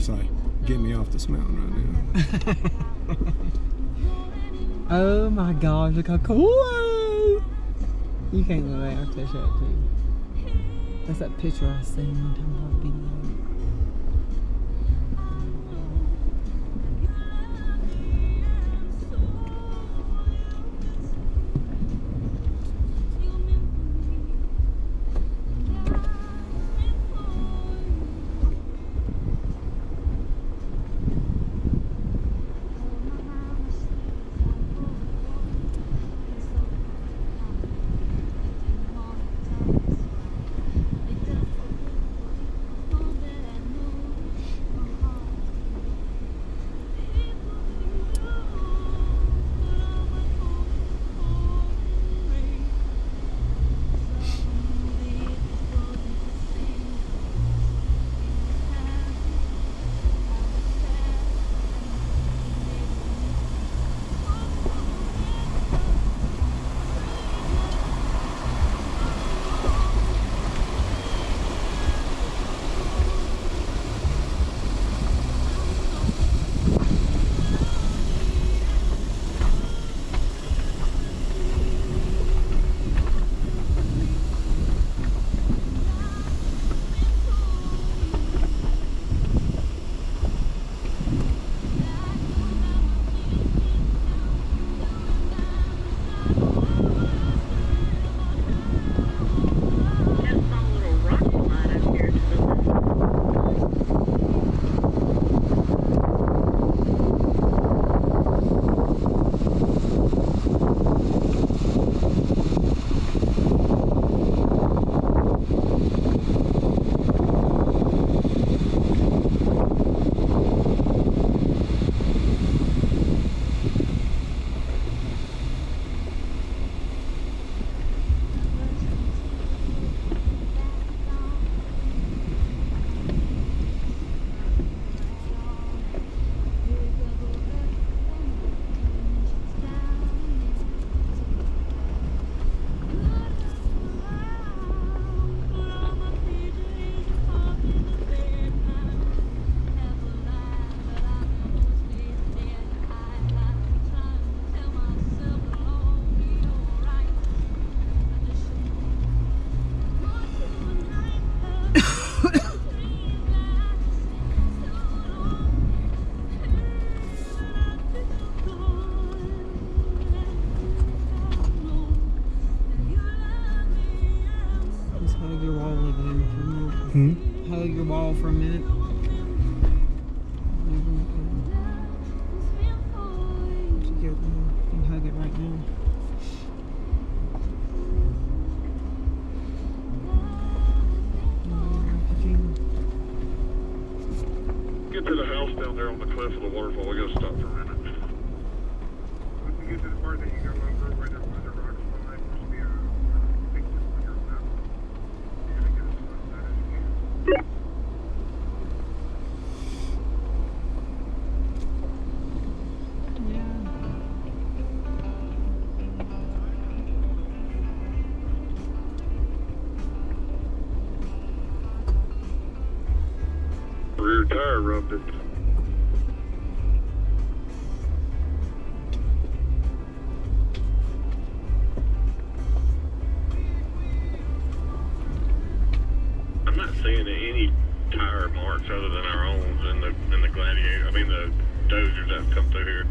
just like, get me off this mountain right now. Oh my gosh, look how cool it is. You can't go there after that shot too. That's that picture I seen one time on video. Hug your wall for a minute. You can hug it right now. Get to the house down there on the cliff of the waterfall. We gotta stop for a minute. Once you get to the part that you go over where the rocks lie, there should be a picture on your map. You're gonna get as close to that as you can. Rear tire rubbed it. I'm not seeing any tire marks other than our own in the Gladiator. I mean the Dozers that come through here.